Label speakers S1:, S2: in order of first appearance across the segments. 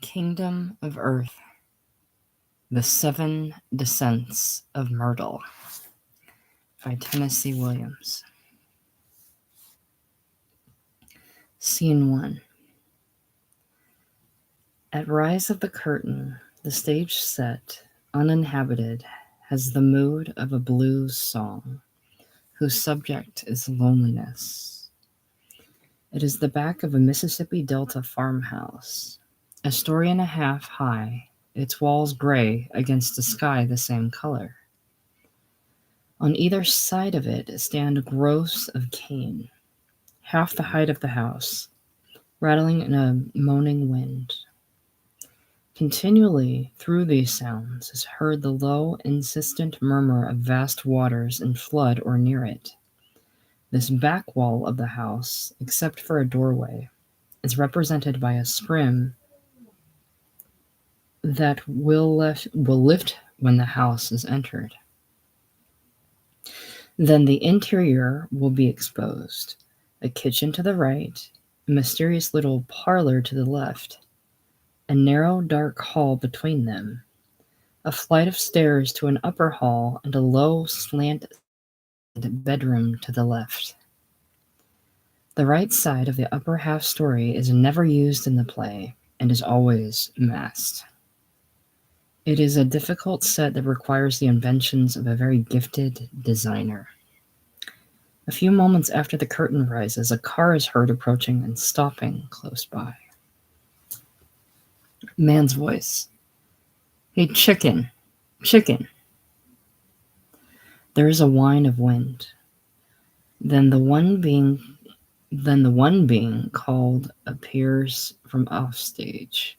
S1: Kingdom of Earth, The Seven Descents of Myrtle by Tennessee Williams. Scene 1. At rise of the curtain, the stage set, uninhabited, has the mood of a blues song, whose subject is loneliness. It is the back of a Mississippi Delta farmhouse, a story and a half high, its walls gray against a sky the same color. On either side of it stand growths of cane, half the height of the house, rattling in a moaning wind. Continually through these sounds is heard the low, insistent murmur of vast waters in flood or near it. This back wall of the house, except for a doorway, is represented by a scrim that will lift when the house is entered. Then the interior will be exposed, a kitchen to the right, a mysterious little parlor to the left, a narrow dark hall between them, a flight of stairs to an upper hall, and a low slanted bedroom to the left. The right side of the upper half-story is never used in the play and is always masked. It is a difficult set that requires the inventions of a very gifted designer. A few moments after the curtain rises, a car is heard approaching and stopping close by. Man's voice. Hey, chicken, chicken. There is a whine of wind. Then the one being called appears from offstage.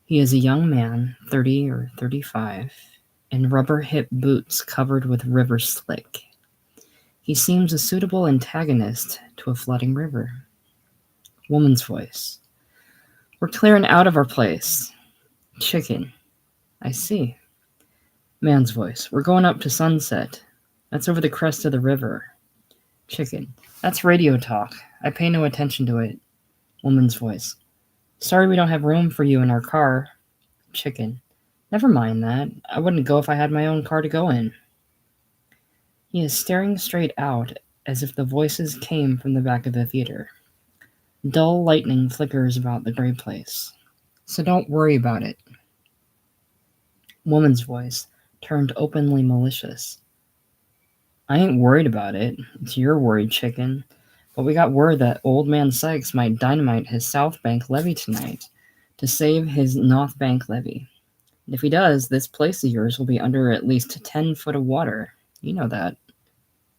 S1: He is a young man, 30 or 35, in rubber hip boots covered with river slick. He seems a suitable antagonist to a flooding river. Woman's voice. We're clearing out of our place. Chicken. I see. Man's voice. We're going up to Sunset. That's over the crest of the river. Chicken. That's radio talk. I pay no attention to it. Woman's voice. Sorry we don't have room for you in our car. Chicken. Never mind that. I wouldn't go if I had my own car to go in. He is staring straight out as if the voices came from the back of the theater. Dull lightning flickers about the gray place. So don't worry about it. Woman's voice turned openly malicious. I ain't worried about it. It's your worried, chicken. But we got word that old man Sykes might dynamite his South Bank levee tonight to save his North Bank levee. And if he does, this place of yours will be under at least 10 foot of water. You know that.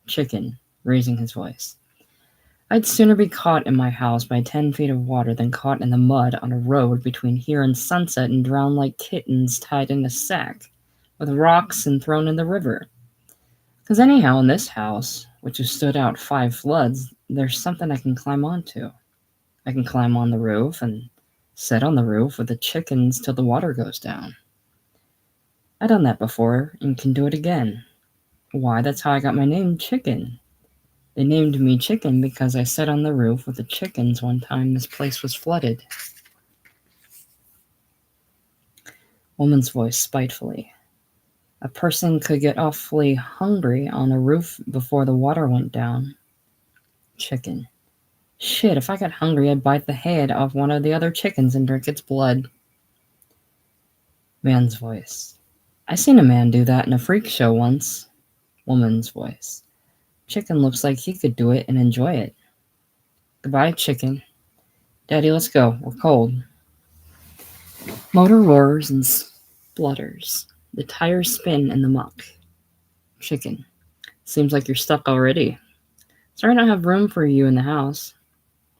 S1: Chicken, raising his voice. I'd sooner be caught in my house by 10 feet of water than caught in the mud on a road between here and Sunset and drowned like kittens tied in a sack with rocks and thrown in the river. 'Cause anyhow, in this house, which has stood out 5 floods, there's something I can climb onto. I can climb on the roof and sit on the roof with the chickens till the water goes down. I've done that before and can do it again. Why, that's how I got my name, Chicken. They named me Chicken because I sat on the roof with the chickens one time this place was flooded. Woman's voice spitefully. A person could get awfully hungry on a roof before the water went down. Chicken. Shit, if I got hungry, I'd bite the head off one of the other chickens and drink its blood. Man's voice. I seen a man do that in a freak show once. Woman's voice. Chicken looks like he could do it and enjoy it. Goodbye, chicken. Daddy, let's go. We're cold. Motor roars and splutters. The tires spin in the muck. Chicken. Seems like you're stuck already. Sorry I don't have room for you in the house.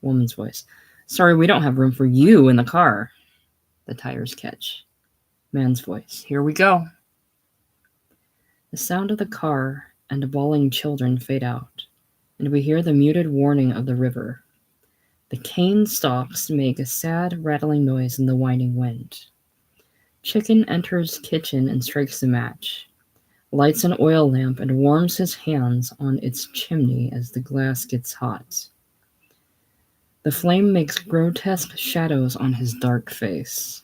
S1: Woman's voice. Sorry we don't have room for you in the car. The tires catch. Man's voice. Here we go. The sound of the car and bawling children fade out, and we hear the muted warning of the river. The cane stalks make a sad rattling noise in the whining wind. Chicken enters kitchen and strikes a match, lights an oil lamp and warms his hands on its chimney as the glass gets hot. The flame makes grotesque shadows on his dark face.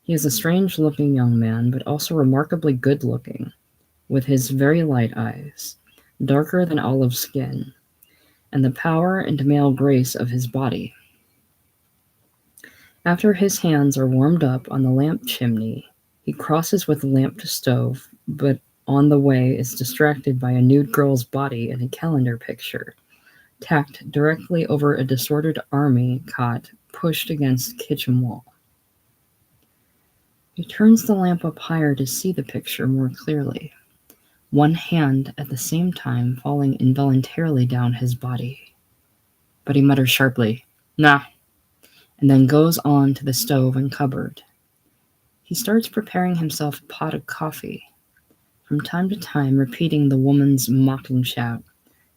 S1: He is a strange-looking young man, but also remarkably good-looking, with his very light eyes, darker than olive skin, and the power and male grace of his body. After his hands are warmed up on the lamp chimney, he crosses with the lamp to stove, but on the way is distracted by a nude girl's body in a calendar picture, tacked directly over a disordered army cot pushed against the kitchen wall. He turns the lamp up higher to see the picture more clearly, one hand at the same time falling involuntarily down his body. But he mutters sharply, "Nah," and then goes on to the stove and cupboard. He starts preparing himself a pot of coffee, from time to time repeating the woman's mocking shout,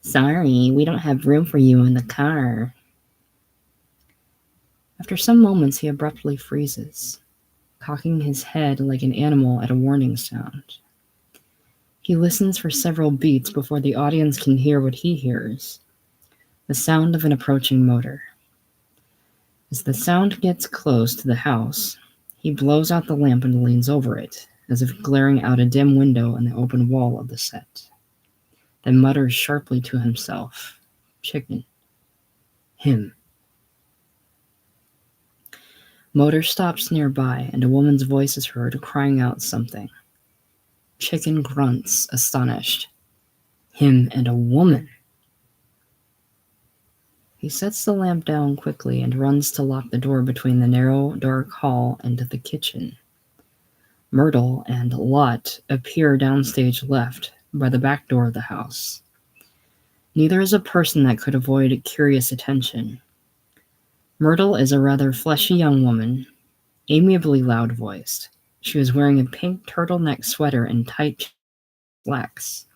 S1: "Sorry, we don't have room for you in the car." After some moments he abruptly freezes, cocking his head like an animal at a warning sound. He listens for several beats before the audience can hear what he hears, the sound of an approaching motor. As the sound gets close to the house, he blows out the lamp and leans over it, as if glaring out a dim window in the open wall of the set. Then mutters sharply to himself, "Chicken. Him." Motor stops nearby, and a woman's voice is heard crying out something. Chicken grunts, astonished. Him and a woman. He sets the lamp down quickly and runs to lock the door between the narrow, dark hall and the kitchen. Myrtle and Lot appear downstage left, by the back door of the house. Neither is a person that could avoid curious attention. Myrtle is a rather fleshy young woman, amiably loud-voiced. She was wearing a pink turtleneck sweater and tight slacks.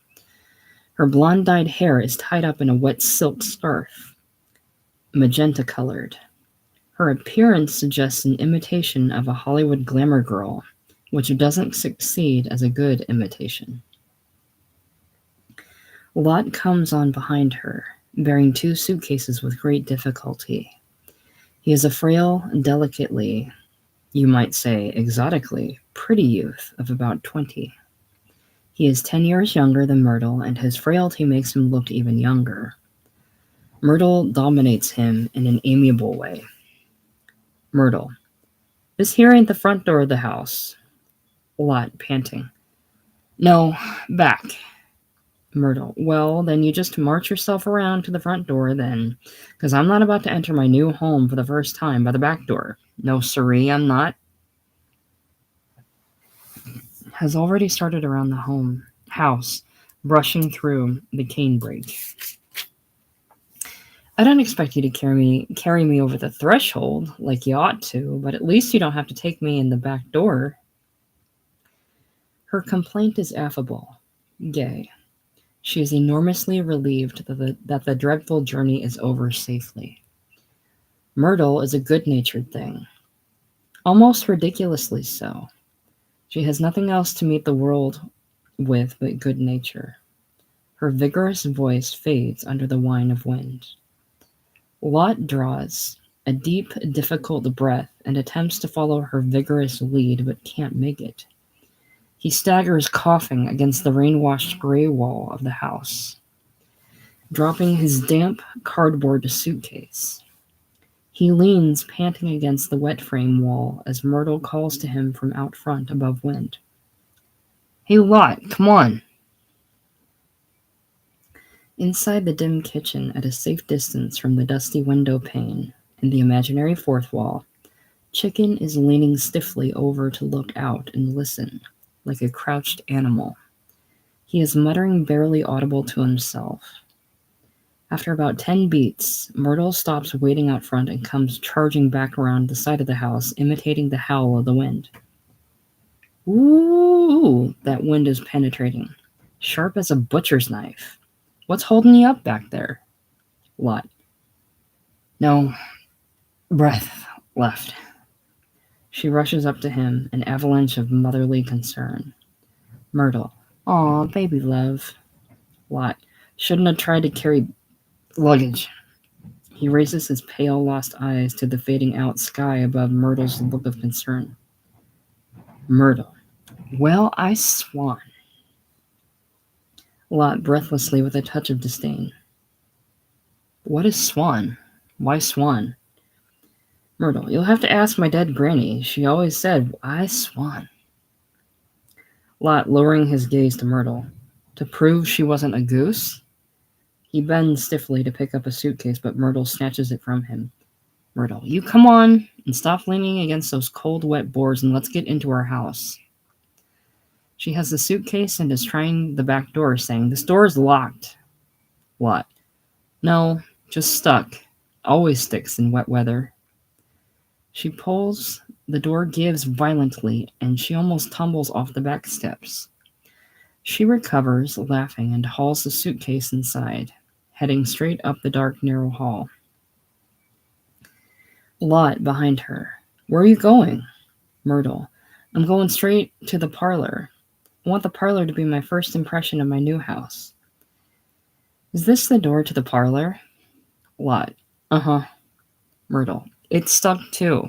S1: Her blonde-dyed hair is tied up in a wet silk scarf, magenta-colored. Her appearance suggests an imitation of a Hollywood glamour girl, which doesn't succeed as a good imitation. Lot comes on behind her, bearing 2 suitcases with great difficulty. He is a frail, delicately, you might say exotically, pretty youth of about 20. He is 10 years younger than Myrtle, and his frailty makes him look even younger. Myrtle dominates him in an amiable way. Myrtle: "This here ain't the front door of the house." Lot, panting: "No, back." Myrtle: "Well, then you just march yourself around to the front door, then, because I'm not about to enter my new home for the first time by the back door. No, siree, I'm not." Has already started around the house, brushing through the canebrake. "I don't expect you to carry me over the threshold like you ought to, but at least you don't have to take me in the back door." Her complaint is affable, gay. She is enormously relieved that the dreadful journey is over safely. Myrtle is a good-natured thing, almost ridiculously so. She has nothing else to meet the world with but good nature. Her vigorous voice fades under the whine of wind. Lot draws a deep, difficult breath and attempts to follow her vigorous lead, but can't make it. He staggers coughing against the rain-washed gray wall of the house, dropping his damp cardboard suitcase. He leans panting against the wet frame wall as Myrtle calls to him from out front above wind. "Hey, Lot, come on." Inside the dim kitchen, at a safe distance from the dusty window pane in the imaginary fourth wall, Chicken is leaning stiffly over to look out and listen, like a crouched animal. He is muttering barely audible to himself. After about 10 beats, Myrtle stops waiting out front and comes charging back around the side of the house, imitating the howl of the wind. Ooh, that wind is penetrating, sharp as a butcher's knife. What's holding you up back there? Lot: "No breath left." She rushes up to him, an avalanche of motherly concern. Myrtle: "Aw, baby love." Lot: "Shouldn't have tried to carry luggage." He raises his pale, lost eyes to the fading out sky above Myrtle's look of concern. Myrtle. Well, I swan. Lot breathlessly with a touch of disdain. What is swan? Why swan? Myrtle. You'll have to ask my dead granny. She always said, I swan. Lot lowering his gaze to Myrtle. To prove she wasn't a goose? He bends stiffly to pick up a suitcase, but Myrtle snatches it from him. Myrtle, you come on and stop leaning against those cold, wet boards and let's get into our house. She has the suitcase and is trying the back door, saying, This door is locked. Lot. No, just stuck. Always sticks in wet weather. She pulls, the door gives violently, and she almost tumbles off the back steps. She recovers, laughing, and hauls the suitcase inside, heading straight up the dark, narrow hall. Lot behind her. Where are you going? Myrtle. I'm going straight to the parlor. I want the parlor to be my first impression of my new house. Is this the door to the parlor? Lot. Uh-huh. Myrtle. It's stuck too.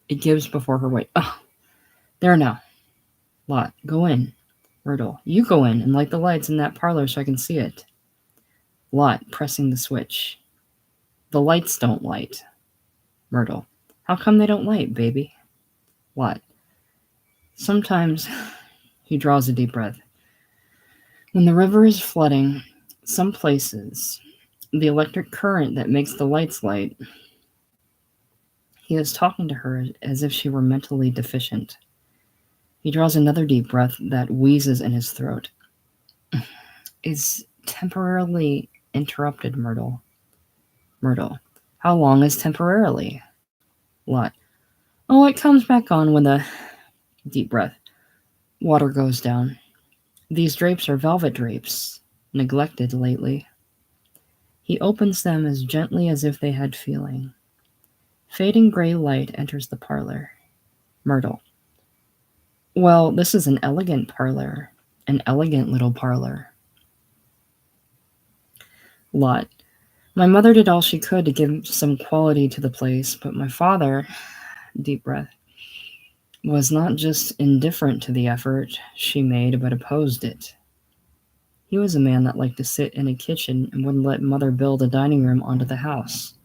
S1: It gives before her weight. Oh, there now. Lot. Go in. Myrtle. You go in and light the lights in that parlor so I can see it. Lot. Pressing the switch. The lights don't light. Myrtle. How come they don't light, baby? Lot. Sometimes. He draws a deep breath. When the river is flooding, some places, the electric current that makes the lights light. He is talking to her as if she were mentally deficient. He draws another deep breath that wheezes in his throat. Is temporarily interrupted, Myrtle. Myrtle. How long is temporarily? Lot. Oh, it comes back on when the... Deep breath. Water goes down. These drapes are velvet drapes, neglected lately. He opens them as gently as if they had feeling. Fading gray light enters the parlor. Myrtle. Well, this is an elegant parlor. An elegant little parlor. Lot. My mother did all she could to give some quality to the place, but my father, deep breath, was not just indifferent to the effort she made, but opposed it. He was a man that liked to sit in a kitchen and wouldn't let mother build a dining room onto the house.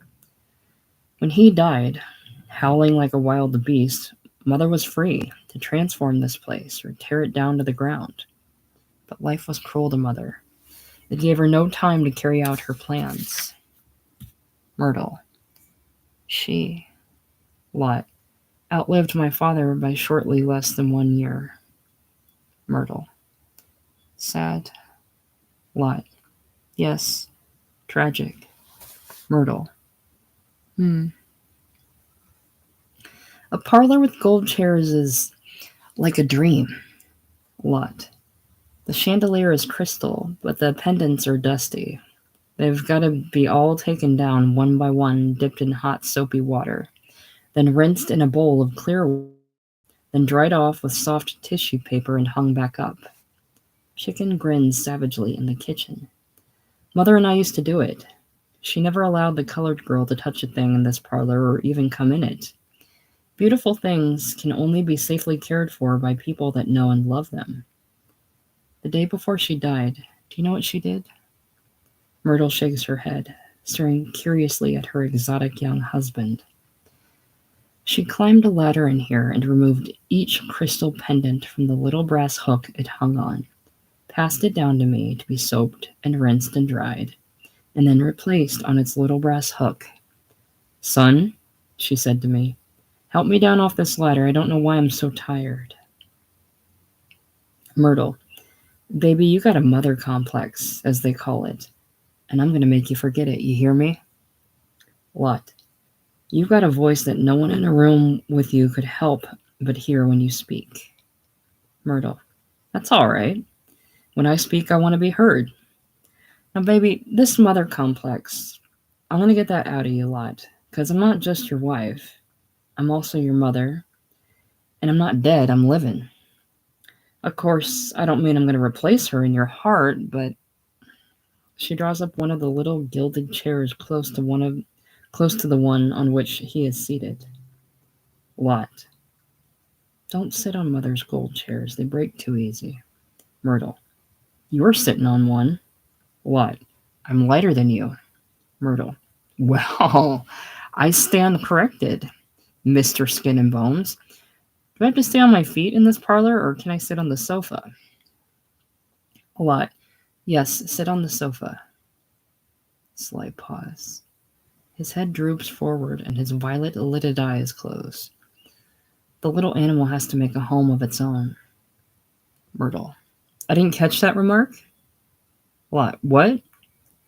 S1: When he died, howling like a wild beast, mother was free to transform this place or tear it down to the ground. But life was cruel to mother. It gave her no time to carry out her plans. Myrtle. She, Lot, outlived my father by shortly less than 1 year. Myrtle. Sad. Lot. Yes. Tragic. Myrtle. A parlor with gold chairs is like a dream. Lot. The chandelier is crystal, but the pendants are dusty. They've got to be all taken down one by one, dipped in hot soapy water, then rinsed in a bowl of clear water, then dried off with soft tissue paper and hung back up. Chicken grins savagely in the kitchen. Mother and I used to do it. She never allowed the colored girl to touch a thing in this parlor or even come in it. Beautiful things can only be safely cared for by people that know and love them. The day before she died, do you know what she did? Myrtle shakes her head, staring curiously at her exotic young husband. She climbed a ladder in here and removed each crystal pendant from the little brass hook it hung on, passed it down to me to be soaped and rinsed and dried, and then replaced on its little brass hook. Son, she said to me, help me down off this ladder. I don't know why I'm so tired. Myrtle. Baby, you got a mother complex, as they call it, and I'm going to make you forget it. You hear me? Lot. You've got a voice that no one in a room with you could help but hear when you speak. Myrtle. That's all right. When I speak, I want to be heard. Now, baby, this mother complex, I want to get that out of you, Lot, because I'm not just your wife. I'm also your mother, and I'm not dead, I'm living. Of course, I don't mean I'm going to replace her in your heart, but she draws up one of the little gilded chairs close to the one on which he is seated. Lot. Don't sit on Mother's gold chairs. They break too easy. Myrtle. You're sitting on one. What? I'm lighter than you. Myrtle. Well, I stand corrected, Mr. Skin and Bones. Do I have to stay on my feet in this parlor, or can I sit on the sofa? What? Yes, sit on the sofa. Slight pause. His head droops forward and his violet-lidded eyes close. The little animal has to make a home of its own. Myrtle. I didn't catch that remark? What?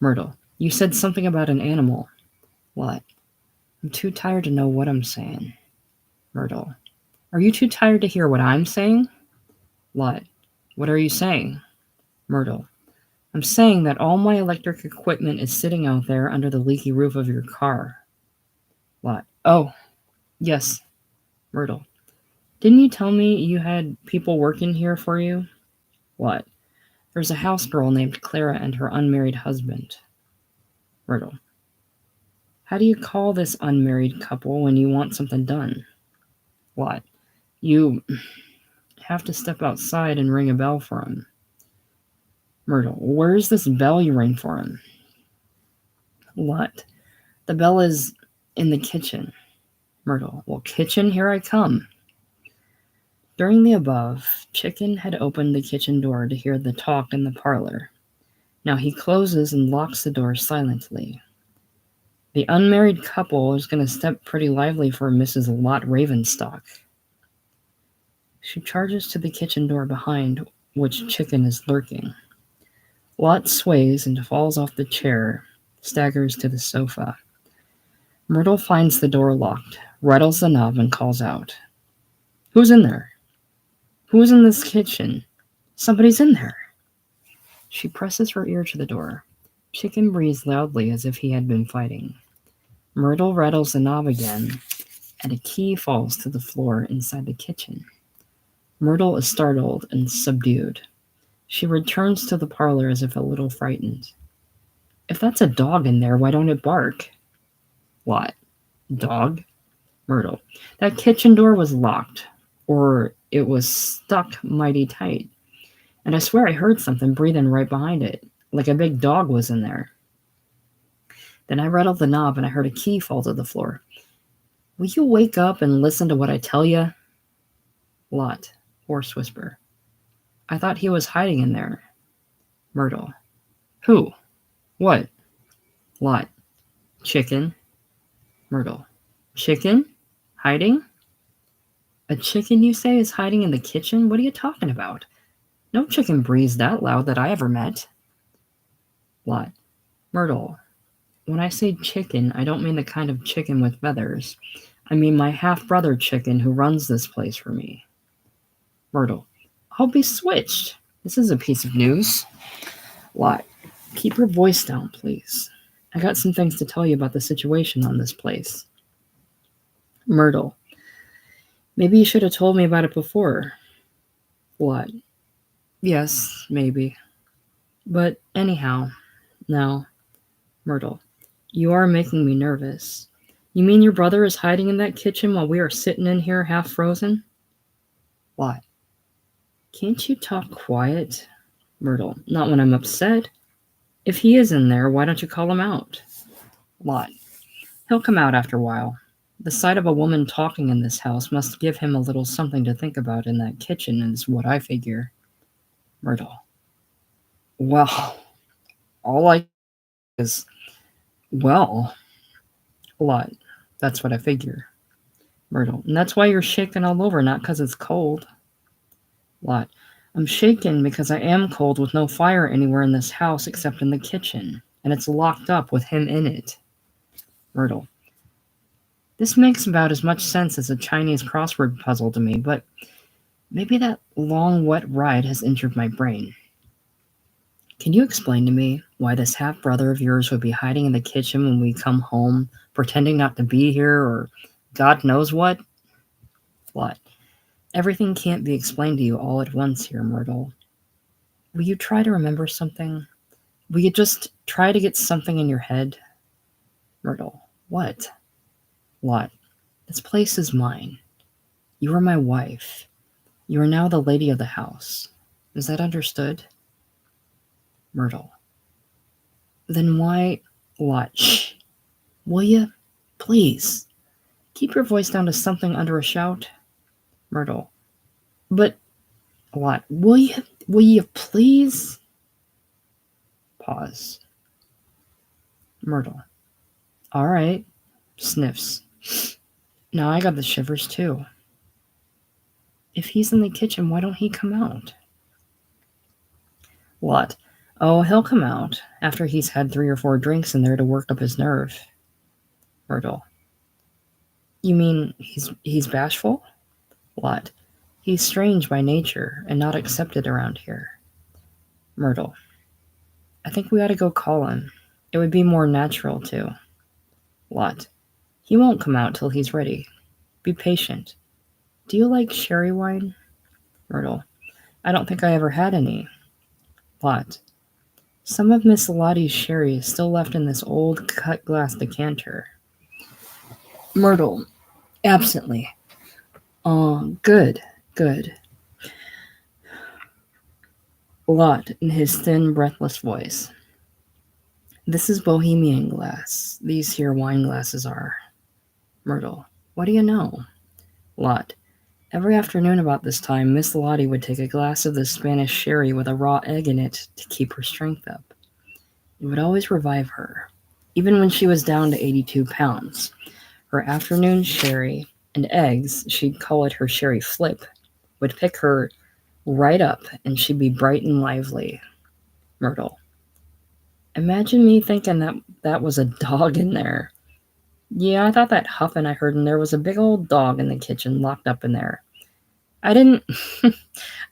S1: Myrtle. You said something about an animal. What? I'm too tired to know what I'm saying. Myrtle. Are you too tired to hear what I'm saying? What? What are you saying? Myrtle. I'm saying that all my electric equipment is sitting out there under the leaky roof of your car. What? Oh, yes. Myrtle. Didn't you tell me you had people working here for you? What? There's a house girl named Clara and her unmarried husband. Myrtle. How do you call this unmarried couple when you want something done? What? You have to step outside and ring a bell for him. Myrtle. Where's this bell you ring for him? What? The bell is in the kitchen. Myrtle. Well, kitchen, here I come. During the above, Chicken had opened the kitchen door to hear the talk in the parlor. Now he closes and locks the door silently. The unmarried couple is going to step pretty lively for Mrs. Lot Ravenstock. She charges to the kitchen door behind which Chicken is lurking. Lot sways and falls off the chair, staggers to the sofa. Myrtle finds the door locked, rattles the knob, and calls out. Who's in there? Who's in this kitchen? Somebody's in there. She presses her ear to the door. Chicken breathes loudly as if he had been fighting. Myrtle rattles the knob again, and a key falls to the floor inside the kitchen. Myrtle is startled and subdued. She returns to the parlor as if a little frightened. If that's a dog in there, why don't it bark? What? Dog? Myrtle. That kitchen door was locked, or it was stuck mighty tight. And I swear I heard something breathing right behind it, like a big dog was in there. Then I rattled the knob and I heard a key fall to the floor. Will you wake up and listen to what I tell you? Lot. Hoarse whisper. I thought he was hiding in there. Myrtle. Who? What? Lot. Chicken. Myrtle. Chicken? Hiding? A chicken, you say, is hiding in the kitchen? What are you talking about? No chicken breathes that loud that I ever met. Lot. Myrtle. When I say chicken, I don't mean the kind of chicken with feathers. I mean my half-brother Chicken who runs this place for me. Myrtle. I'll be switched. This is a piece of news. Lot. Keep your voice down, please. I got some things to tell you about the situation on this place. Myrtle. Maybe you should have told me about it before. Lot. Yes, maybe. But anyhow, now, Myrtle. You are making me nervous. You mean your brother is hiding in that kitchen while we are sitting in here half frozen? Lot. Can't you talk quiet? Myrtle. Not when I'm upset. If he is in there, why don't you call him out? Lot. He'll come out after a while. The sight of a woman talking in this house must give him a little something to think about in that kitchen, is what I figure. Myrtle. Well, all I is, well, Lot. That's what I figure. Myrtle. And that's why you're shaking all over, not because it's cold. Lot. I'm shaken because I am cold with no fire anywhere in this house except in the kitchen, and it's locked up with him in it. Myrtle. This makes about as much sense as a Chinese crossword puzzle to me, but maybe that long, wet ride has injured my brain. Can you explain to me why this half-brother of yours would be hiding in the kitchen when we come home, pretending not to be here, or God knows what? What? Everything can't be explained to you all at once here, Myrtle. Will you try to remember something? Will you just try to get something in your head? Myrtle. What? Lot. This place is mine. You are my wife. You are now the lady of the house. Is that understood? Myrtle. Then why... Lot. Shh. Will you? Please. Keep your voice down to something under a shout. Myrtle. But... Lot. Will you please? Pause. Myrtle. All right. Sniffs. Now I got the shivers too. If he's in the kitchen, why don't he come out? Lot. Oh, he'll come out after he's had 3 or 4 drinks in there to work up his nerve. Myrtle. You mean he's bashful? Lot. He's strange by nature and not accepted around here. Myrtle. I think we ought to go call him. It would be more natural too. Lot. He won't come out till he's ready. Be patient. Do you like sherry wine? Myrtle. I don't think I ever had any. Lot. Some of Miss Lottie's sherry is still left in this old cut glass decanter. Myrtle. Absently. Oh, good. Lot, in his thin, breathless voice. This is Bohemian glass. These here wine glasses are. Myrtle. What do you know? Lot. Every afternoon about this time, Miss Lottie would take a glass of the Spanish sherry with a raw egg in it to keep her strength up. It would always revive her, even when she was down to 82 pounds. Her afternoon sherry and eggs, she'd call it her sherry flip, would pick her right up and she'd be bright and lively. Myrtle. Imagine me thinking that was a dog in there. Yeah, I thought that huffing I heard in there was a big old dog in the kitchen locked up in there. I didn't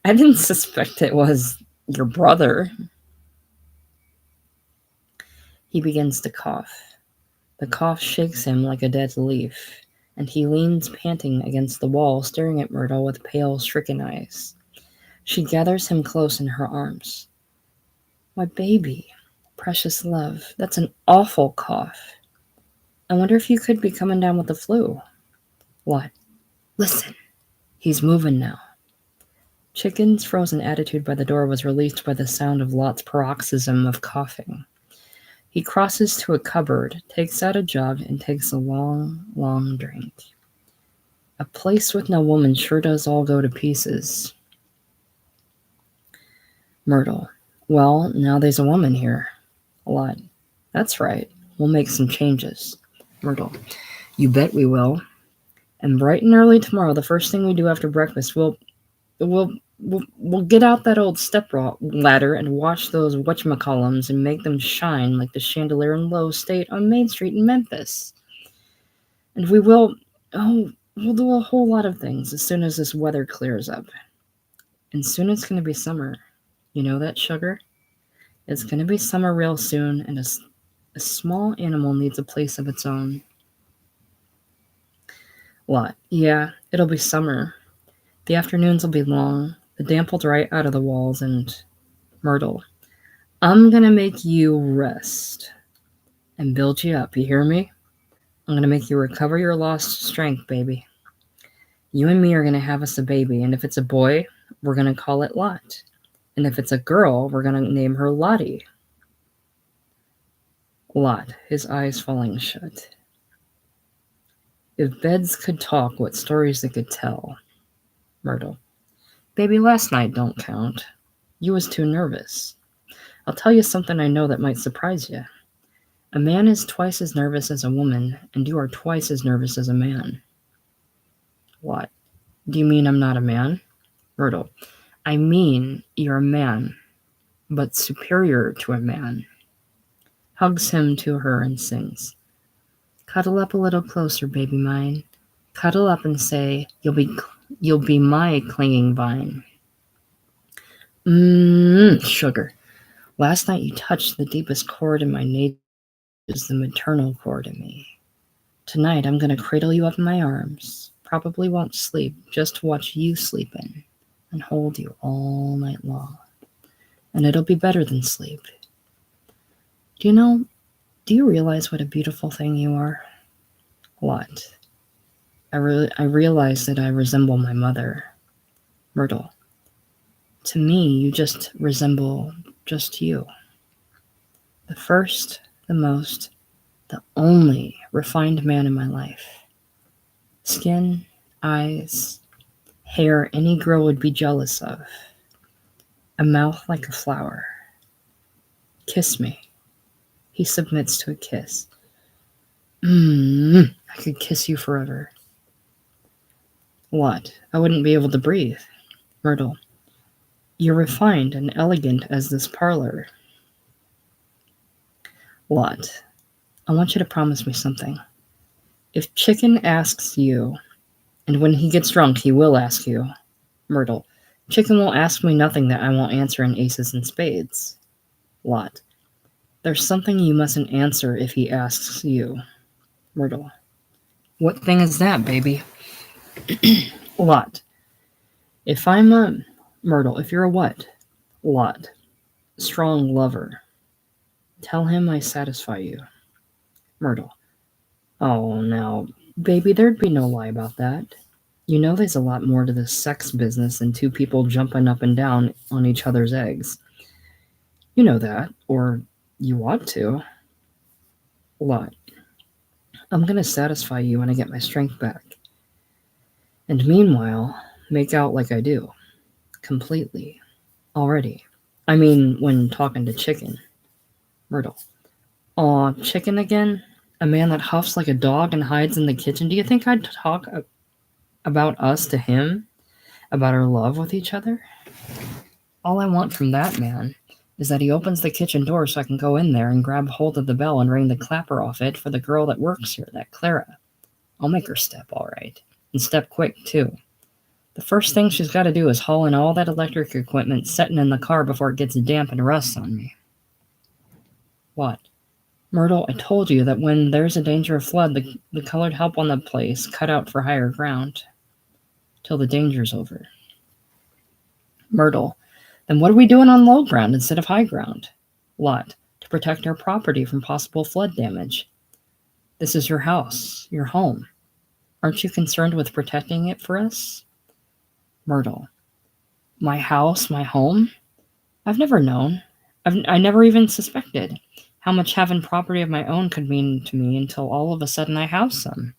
S1: I didn't suspect it was your brother. He begins to cough. The cough shakes him like a dead leaf, and he leans panting against the wall, staring at Myrtle with pale, stricken eyes. She gathers him close in her arms. My baby, precious love, that's an awful cough. I wonder if you could be coming down with the flu. What? Listen. He's moving now. Chicken's frozen attitude by the door was released by the sound of Lot's paroxysm of coughing. He crosses to a cupboard, takes out a jug, and takes a long, long drink. A place with no woman sure does all go to pieces. Myrtle. Well, now there's a woman here. Lot. That's right. We'll make some changes. Myrtle. You bet we will. And bright and early tomorrow, the first thing we do after breakfast, we'll get out that old step ladder and watch those whatchamacallums and make them shine like the chandelier in Lowe's State on Main Street in Memphis. And we'll do a whole lot of things as soon as this weather clears up. And soon it's going to be summer. You know that, sugar? It's going to be summer real soon, and a small animal needs a place of its own. Lot. Yeah, it'll be summer. The afternoons will be long. The damp will dry out of the walls, and Myrtle. I'm going to make you rest and build you up. You hear me? I'm going to make you recover your lost strength, baby. You and me are going to have us a baby, and if it's a boy, we're going to call it Lot. And if it's a girl, we're going to name her Lottie. Lot, his eyes falling shut. If beds could talk, what stories they could tell. Myrtle. Baby, last night don't count. You was too nervous. I'll tell you something I know that might surprise you. A man is twice as nervous as a woman, and you are twice as nervous as a man. What? Do you mean I'm not a man? Myrtle. I mean you're a man, but superior to a man. Hugs him to her and sings. Cuddle up a little closer, baby mine. Cuddle up and say, you'll be my clinging vine. Sugar. Last night you touched the deepest chord in my nature, is the maternal chord in me. Tonight I'm going to cradle you up in my arms. Probably won't sleep, just to watch you sleeping and hold you all night long. And it'll be better than sleep. Do you realize what a beautiful thing you are? What? I realize that I resemble my mother. Myrtle. To me, you just resemble just you. The first, the most, the only refined man in my life. Skin, eyes, hair any girl would be jealous of. A mouth like a flower. Kiss me. He submits to a kiss. I could kiss you forever. What? I wouldn't be able to breathe. Myrtle. You're refined and elegant as this parlor. Lot. I want you to promise me something. If Chicken asks you, and when he gets drunk, he will ask you, Myrtle, Chicken will ask me nothing that I won't answer in aces and spades. Lot. There's something you mustn't answer if he asks you. Myrtle. What thing is that, baby? Lot. If I'm a... Myrtle, if you're a what? Lot. Strong lover. Tell him I satisfy you. Myrtle. Oh, now, baby, there'd be no lie about that. You know there's a lot more to this sex business than two people jumping up and down on each other's eggs. You know that, or you ought to. Lot. I'm going to satisfy you when I get my strength back. And meanwhile, make out like I do. Completely. Already. I mean, when talking to Chicken. Myrtle. Aw, Chicken again? A man that huffs like a dog and hides in the kitchen? Do you think I'd talk about us to him? About our love with each other? All I want from that man is that he opens the kitchen door so I can go in there and grab hold of the bell and ring the clapper off it for the girl that works here, that Clara. I'll make her step all right. And step quick, too. The first thing she's got to do is haul in all that electric equipment sitting in the car before it gets damp and rusts on me. What? Myrtle, I told you that when there's a danger of flood, the colored help on the place cut out for higher ground. Till the danger's over. Myrtle, then what are we doing on low ground instead of high ground? Lot, to protect our property from possible flood damage. This is your house, your home. Aren't you concerned with protecting it for us? Myrtle, my house, my home? I've never known. I never even suspected how much having property of my own could mean to me until all of a sudden I have some.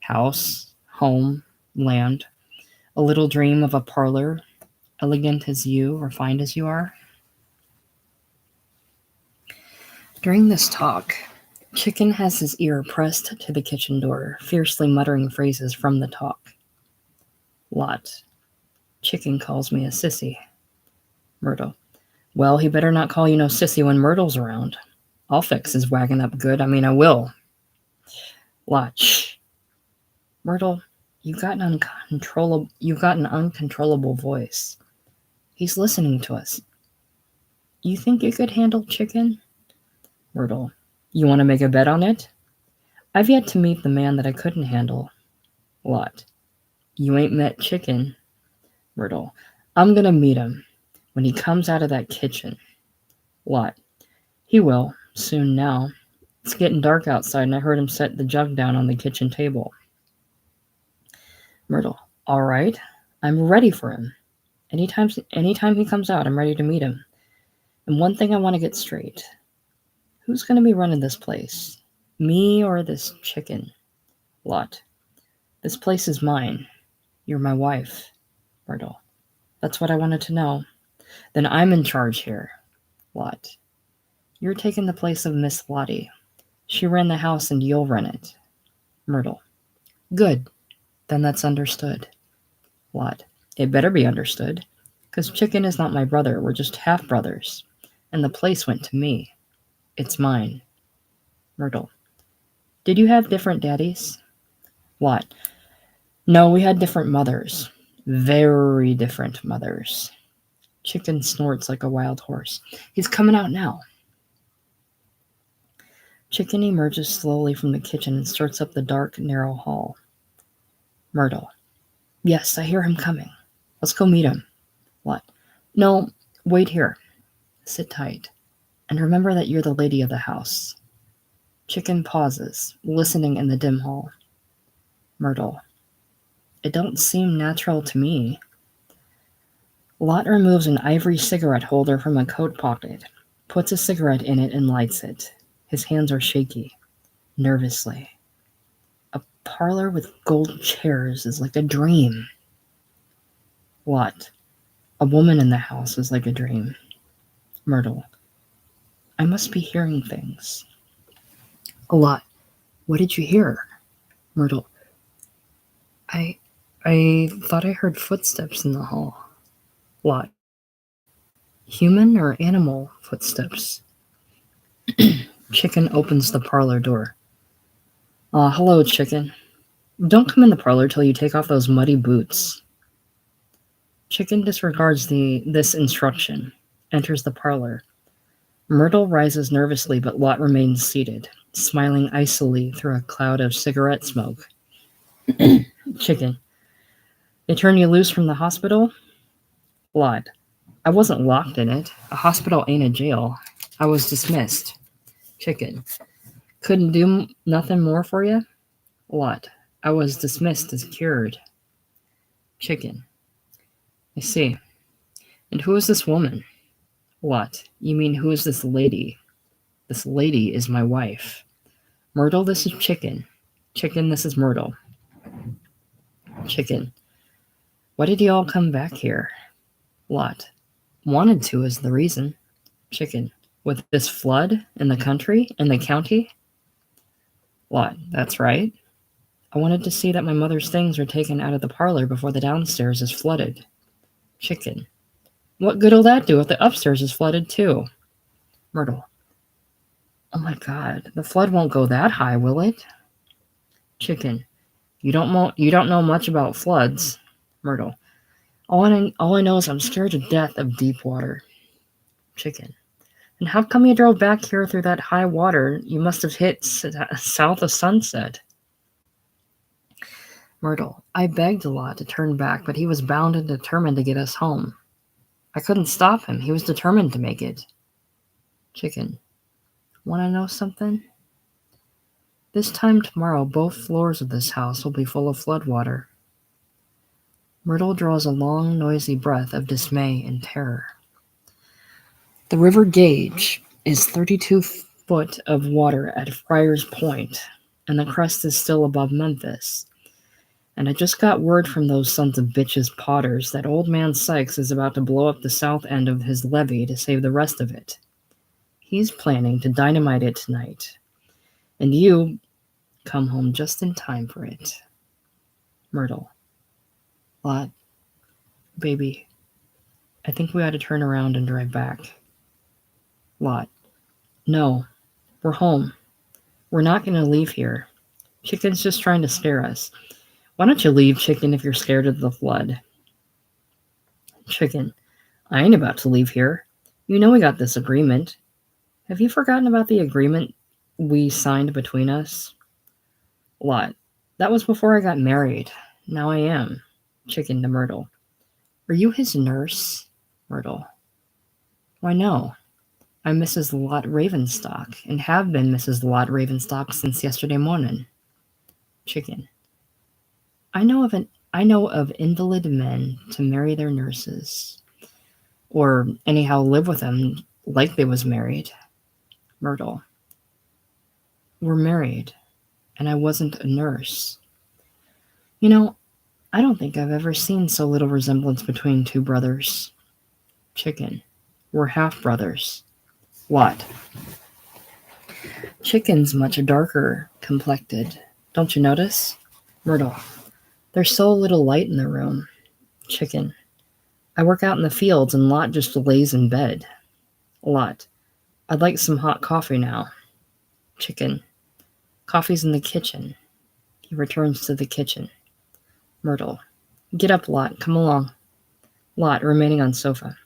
S1: House, home, land, a little dream of a parlor, elegant as you, refined as you are. During this talk, Chicken has his ear pressed to the kitchen door, fiercely muttering phrases from the talk. Lot. Chicken calls me a sissy. Myrtle. Well, he better not call you no sissy when Myrtle's around. I'll fix his wagon up good. I will. Lot. Shh. Myrtle, you got an uncontrollable voice. He's listening to us. You think you could handle Chicken? Myrtle. You want to make a bet on it? I've yet to meet the man that I couldn't handle. Lot. You ain't met Chicken. Myrtle. I'm gonna meet him when he comes out of that kitchen. Lot. He will, soon now. It's getting dark outside and I heard him set the jug down on the kitchen table. Myrtle. All right. I'm ready for him. Anytime he comes out, I'm ready to meet him. And one thing I want to get straight. Who's going to be running this place? Me or this Chicken? Lot. This place is mine. You're my wife. Myrtle. That's what I wanted to know. Then I'm in charge here. Lot. You're taking the place of Miss Lottie. She ran the house and you'll run it. Myrtle. Good. Then that's understood. Lot. It better be understood. 'Cause Chicken is not my brother. We're just half-brothers. And the place went to me. It's mine. Myrtle. Did you have different daddies? Lot. No, we had different mothers. Very different mothers. Chicken snorts like a wild horse. He's coming out now. Chicken emerges slowly from the kitchen and starts up the dark, narrow hall. Myrtle. Yes, I hear him coming. Let's go meet him. Lot. No, wait here. Sit tight. And remember that you're the lady of the house. Chicken pauses, listening in the dim hall. Myrtle. It don't seem natural to me. Lot removes an ivory cigarette holder from a coat pocket, puts a cigarette in it, and lights it. His hands are shaky, nervously. A parlor with gold chairs is like a dream. Lot. A woman in the house is like a dream. Myrtle. I must be hearing things. Lot. What did you hear? Myrtle. I thought I heard footsteps in the hall. Lot. Human or animal footsteps? Chicken opens the parlor door. Hello, Chicken. Don't come in the parlor till you take off those muddy boots. Chicken disregards this instruction, enters the parlor. Myrtle rises nervously, but Lot remains seated, smiling icily through a cloud of cigarette smoke. Chicken. They turn you loose from the hospital? Lot. I wasn't locked in it. A hospital ain't a jail. I was dismissed. Chicken. Couldn't do nothing more for you? Lot. I was dismissed as cured. Chicken. I see. And who is this woman? Lot. You mean who is this lady? This lady is my wife. Myrtle, this is Chicken. Chicken, this is Myrtle. Chicken. Why did you all come back here? Lot. Wanted to is the reason. Chicken. With this flood in the country, in the county? Lot. That's right. I wanted to see that my mother's things are taken out of the parlor before the downstairs is flooded. Chicken. What good'll that do if the upstairs is flooded too? Myrtle. Oh my God, the flood won't go that high, will it? Chicken. You don't know much about floods. Myrtle. All I know is I'm scared to death of deep water. Chicken. And how come you drove back here through that high water? You must have hit south of Sunset. Myrtle. I begged a lot to turn back, but he was bound and determined to get us home. I couldn't stop him. He was determined to make it. Chicken. Want to know something? This time tomorrow, both floors of this house will be full of flood water. Myrtle draws a long, noisy breath of dismay and terror. The river gauge is 32 foot of water at Friars Point, and the crest is still above Memphis. And I just got word from those sons of bitches potters that old man Sykes is about to blow up the south end of his levee to save the rest of it. He's planning to dynamite it tonight. And you come home just in time for it. Myrtle. Lot. Baby. I think we ought to turn around and drive back. Lot. No. We're home. We're not going to leave here. Chicken's just trying to scare us. Why don't you leave, Chicken, if you're scared of the flood? Chicken. I ain't about to leave here. You know we got this agreement. Have you forgotten about the agreement we signed between us? Lot. That was before I got married. Now I am. Chicken to Myrtle. Are you his nurse? Myrtle. Why, no. I'm Mrs. Lot Ravenstock, and have been Mrs. Lot Ravenstock since yesterday morning. Chicken. I know of invalid men to marry their nurses, or anyhow live with them like they was married. Myrtle. We're married, and I wasn't a nurse. You know, I don't think I've ever seen so little resemblance between two brothers. Chicken. We're half-brothers. Lot. Chicken's much darker complected. Don't you notice? Myrtle. There's so little light in the room. Chicken. I work out in the fields and Lot just lays in bed. Lot. I'd like some hot coffee now. Chicken. Coffee's in the kitchen. He returns to the kitchen. Myrtle. Get up, Lot. Come along. Lot, remaining on sofa.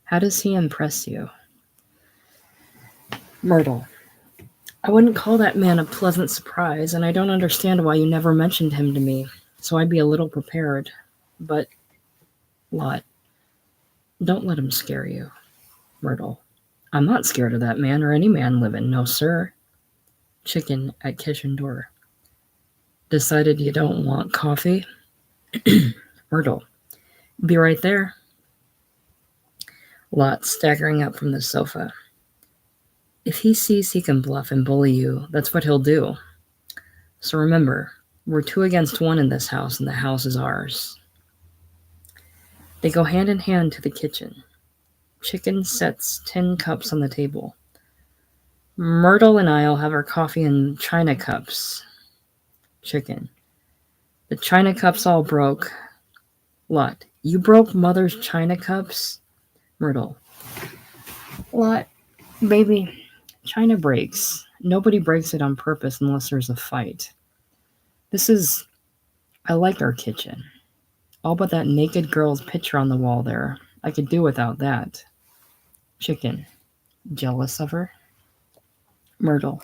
S1: How does he impress you? Myrtle. I wouldn't call that man a pleasant surprise, and I don't understand why you never mentioned him to me, so I'd be a little prepared. But, Lot, don't let him scare you. Myrtle. I'm not scared of that man or any man living, no sir. Chicken at kitchen door. Decided you don't want coffee? Myrtle. Be right there. Lot staggering up from the sofa. If he sees he can bluff and bully you, that's what he'll do. So remember, we're 2 against 1 in this house, and the house is ours. They go hand in hand to the kitchen. Chicken sets tin cups on the table. Myrtle and I'll have our coffee in china cups. Chicken. The china cups all broke. Lot. You broke Mother's china cups? Myrtle. Lot. Baby, china breaks. Nobody breaks it on purpose unless there's a fight. I like our kitchen. All but that naked girl's picture on the wall there. I could do without that. Chicken. Jealous of her? Myrtle.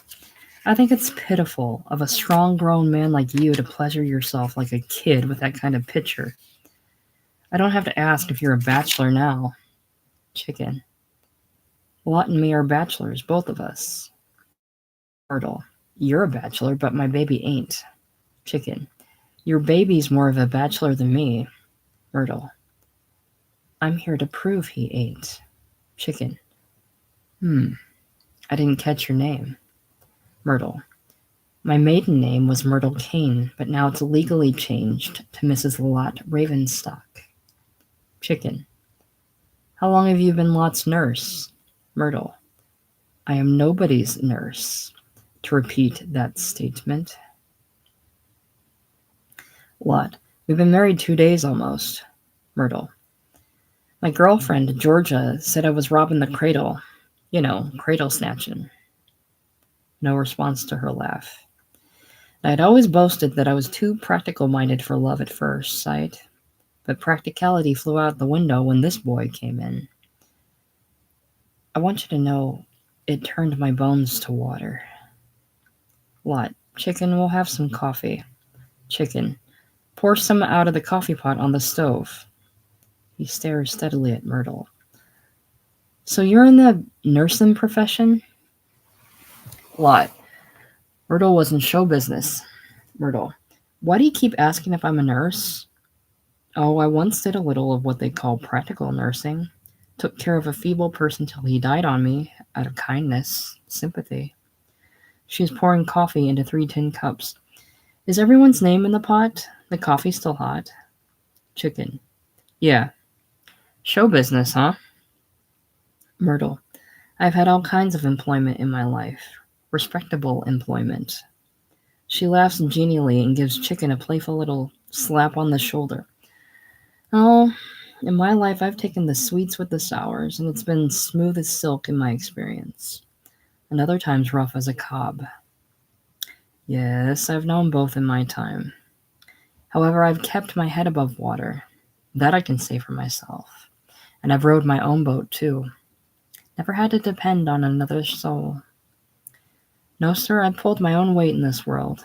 S1: I think it's pitiful of a strong grown man like you to pleasure yourself like a kid with that kind of picture. I don't have to ask if you're a bachelor now. Chicken. Lot and me are bachelors, both of us. Myrtle. You're a bachelor, but my baby ain't. Chicken. Your baby's more of a bachelor than me. Myrtle. I'm here to prove he ain't. Chicken. I didn't catch your name. Myrtle. My maiden name was Myrtle Kane, but now it's legally changed to Mrs. Lot Ravenstock. Chicken. How long have you been Lot's nurse? Myrtle. I am nobody's nurse. To repeat that statement. Lot. We've been married 2 days almost. Myrtle. My girlfriend, Georgia, said I was robbing the cradle. You know, cradle snatching. No response to her laugh. I had always boasted that I was too practical-minded for love at first sight, but practicality flew out the window when this boy came in. I want you to know it turned my bones to water. Lot. Chicken, we'll have some coffee. Chicken. Pour some out of the coffee pot on the stove. He stares steadily at Myrtle. So you're in the nursing profession? Lot. Myrtle was in show business. Myrtle. Why do you keep asking if I'm a nurse? Oh, I once did a little of what they call practical nursing. Took care of a feeble person till he died on me, out of kindness, sympathy. She's pouring coffee into 3 tin cups. Is everyone's name in the pot? The coffee's still hot. Chicken. Yeah. Show business, huh? Myrtle. I've had all kinds of employment in my life. Respectable employment. She laughs genially and gives Chicken a playful little slap on the shoulder. Oh, in my life I've taken the sweets with the sours, and it's been smooth as silk in my experience. And other times rough as a cob. Yes, I've known both in my time. However, I've kept my head above water. That I can say for myself. And I've rowed my own boat, too. Never had to depend on another soul. No, sir, I've pulled my own weight in this world.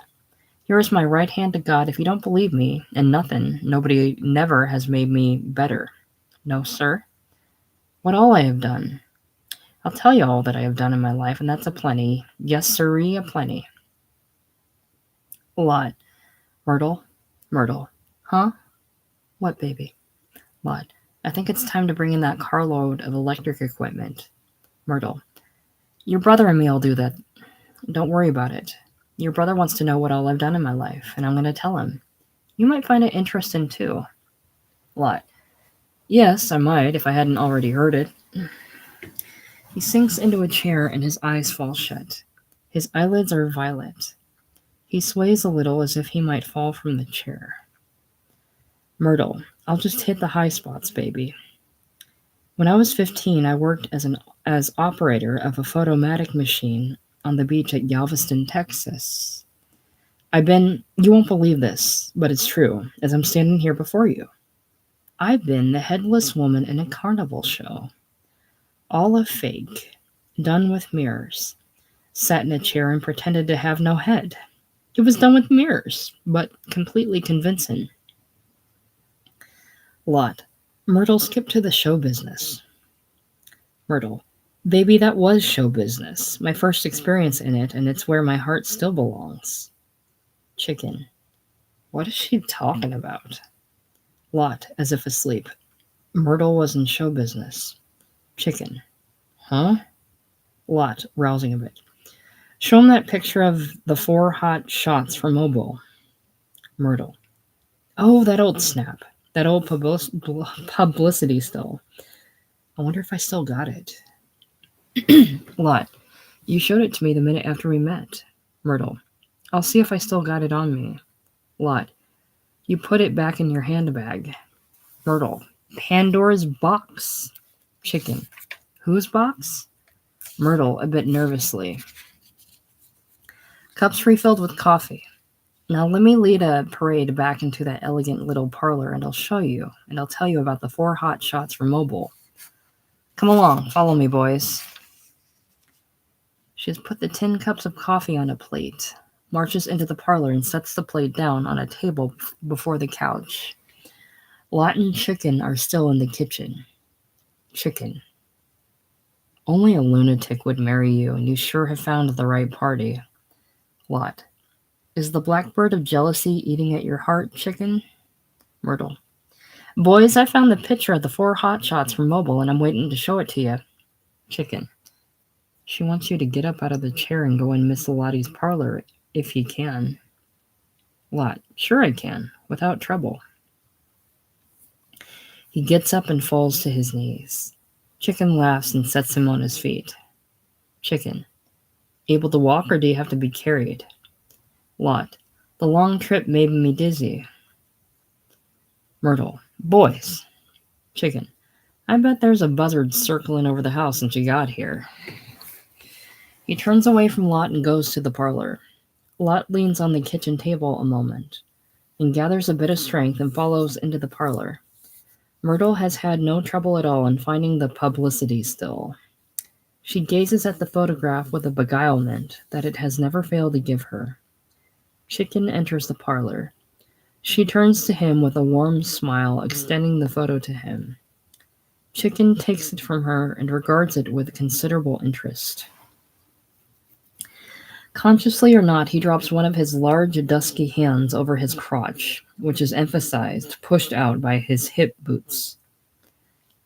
S1: Here is my right hand to God if you don't believe me, and nobody never has made me better. No, sir. What all I have done. I'll tell you all that I have done in my life, and that's a plenty. Yes, sirree, a plenty. Lot. Myrtle. Myrtle. Huh? What, baby? Lot. I think it's time to bring in that carload of electric equipment. Myrtle. Your brother and me will do that. Don't worry about it. Your brother wants to know what all I've done in my life, and I'm going to tell him. You might find it interesting, too. Lot. Yes, I might, if I hadn't already heard it. He sinks into a chair, and his eyes fall shut. His eyelids are violet. He sways a little as if he might fall from the chair. Myrtle. I'll just hit the high spots, baby. When I was 15, I worked as operator of a photomatic machine on the beach at Galveston, Texas. You won't believe this, but it's true, as I'm standing here before you. I've been the headless woman in a carnival show. All a fake, done with mirrors. Sat in a chair and pretended to have no head. It was done with mirrors, but completely convincing. Lot. Myrtle, skip to the show business. Myrtle. Baby, that was show business. My first experience in it, and it's where my heart still belongs. Chicken. What is she talking about? Lot, as if asleep. Myrtle was in show business. Chicken. Huh? Lot, rousing a bit. Show him that picture of the 4 hot shots for mobile. Myrtle. Oh, that old snap. That old publicity still. I wonder if I still got it. Lot. You showed it to me the minute after we met. Myrtle. I'll see if I still got it on me. Lot. You put it back in your handbag. Myrtle. Pandora's box. Chicken. Whose box? Myrtle, a bit nervously. Cups refilled with coffee. Now let me lead a parade back into that elegant little parlor, and I'll show you, and I'll tell you about the 4 hot shots for mobile. Come along, follow me, boys. She has put the tin cups of coffee on a plate, marches into the parlor, and sets the plate down on a table before the couch. Lot and Chicken are still in the kitchen. Chicken. Only a lunatic would marry you, and you sure have found the right party. Lot. Is the blackbird of jealousy eating at your heart, Chicken? Myrtle. Boys, I found the picture of the 4 hot shots from mobile, and I'm waiting to show it to you. Chicken. She wants you to get up out of the chair and go in Miss Lottie's parlor, if you can. Lot. Sure I can, without trouble. He gets up and falls to his knees. Chicken laughs and sets him on his feet. Chicken. Able to walk, or do you have to be carried? Lot. The long trip made me dizzy. Myrtle. Boys. Chicken. I bet there's a buzzard circling over the house since you got here. He turns away from Lot and goes to the parlor. Lot leans on the kitchen table a moment, and gathers a bit of strength and follows into the parlor. Myrtle has had no trouble at all in finding the publicity still. She gazes at the photograph with a beguilement that it has never failed to give her. Chicken enters the parlor. She turns to him with a warm smile, extending the photo to him. Chicken takes it from her and regards it with considerable interest. Consciously or not, he drops one of his large, dusky hands over his crotch, which is emphasized, pushed out by his hip boots.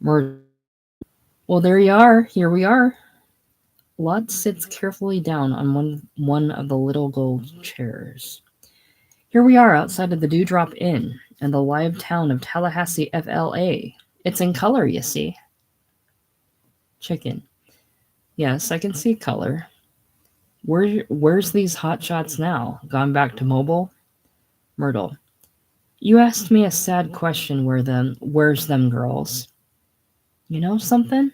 S1: Myrtle. Well, there you are. Here we are. Lot sits carefully down on one of the little gold chairs. Here we are outside of the Dewdrop Inn and the live town of Tallahassee, FLA. It's in color, you see. Chicken. Yes, I can see color. Where's these hot shots now? Gone back to mobile? Myrtle. You asked me a sad question, where's them girls? You know something?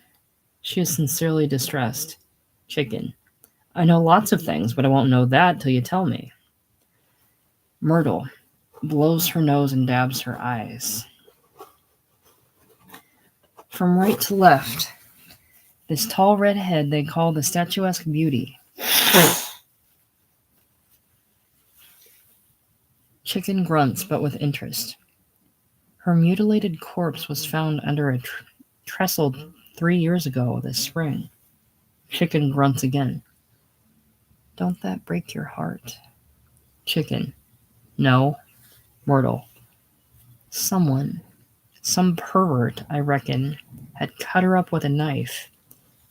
S1: She is sincerely distressed. Chicken. I know lots of things, but I won't know that till you tell me. Myrtle blows her nose and dabs her eyes. From right to left, this tall redhead they call the statuesque beauty. Chicken grunts, but with interest. Her mutilated corpse was found under a trestle 3 years ago this spring. Chicken grunts again. Don't that break your heart? Chicken. No. Myrtle. Someone, some pervert, I reckon, had cut her up with a knife,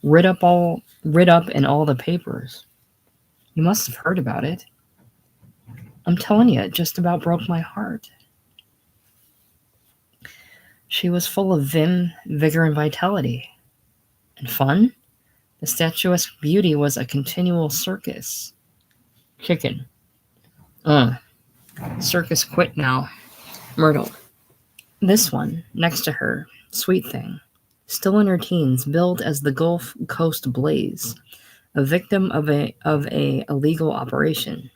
S1: writ up in all the papers. You must have heard about it. I'm telling you, it just about broke my heart. She was full of vim, vigor, and vitality. And fun? The statuesque beauty was a continual circus. Chicken. Circus quit now. Myrtle. This one, next to her, sweet thing, still in her teens, billed as the Gulf Coast Blaze, a victim of a illegal operation.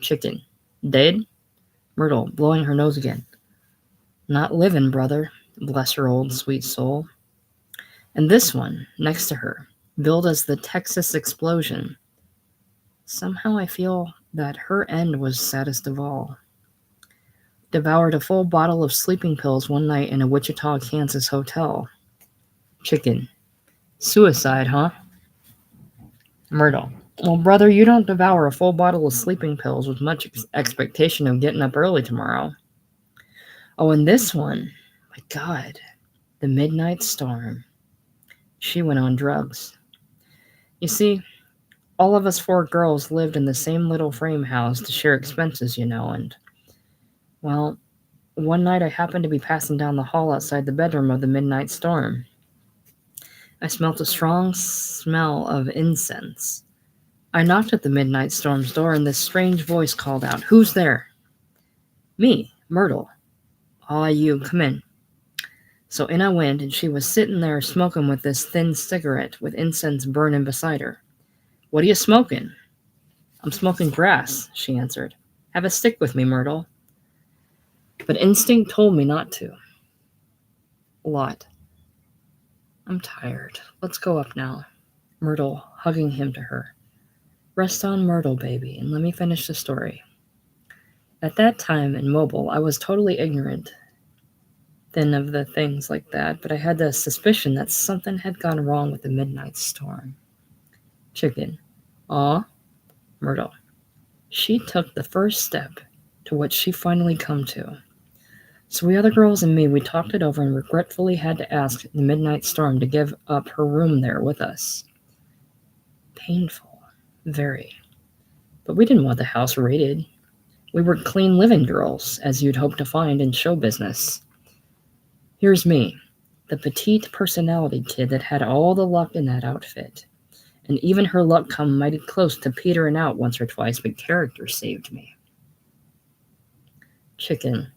S1: Chicken. Dead? Myrtle, blowing her nose again. Not living, brother. Bless her old sweet soul. And this one, next to her, billed as the Texas Explosion. Somehow I feel that her end was saddest of all. Devoured a full bottle of sleeping pills one night in a Wichita, Kansas hotel. Chicken. Suicide, huh? Myrtle. Well, brother, you don't devour a full bottle of sleeping pills with much expectation of getting up early tomorrow. Oh, and this one, my God, the Midnight Storm. She went on drugs. You see, all of us 4 girls lived in the same little frame house to share expenses, and, well, one night I happened to be passing down the hall outside the bedroom of the midnight storm. I smelt a strong smell of incense. I knocked at the midnight storm's door, and this strange voice called out, "Who's there?" "Me, Myrtle." "Ah, you, come in." So in I went, and she was sitting there smoking with this thin cigarette with incense burning beside her. "What are you smoking?" "I'm smoking grass," she answered. "Have a stick with me, Myrtle." But instinct told me not to. Lot. "I'm tired. Let's go up now." Myrtle hugging him to her. "Rest on Myrtle, baby, and let me finish the story." At that time in Mobile, I was totally ignorant then of the things like that, but I had the suspicion that something had gone wrong with the midnight storm. Chicken. "Aw." Myrtle. "She took the first step to what she finally come to. So we other girls and me, we talked it over and regretfully had to ask the midnight storm to give up her room there with us. Painful. Very. But we didn't want the house raided. We were clean living girls, as you'd hope to find in show business. Here's me, the petite personality kid that had all the luck in that outfit. And even her luck come mighty close to petering out once or twice, but character saved me. Chicken.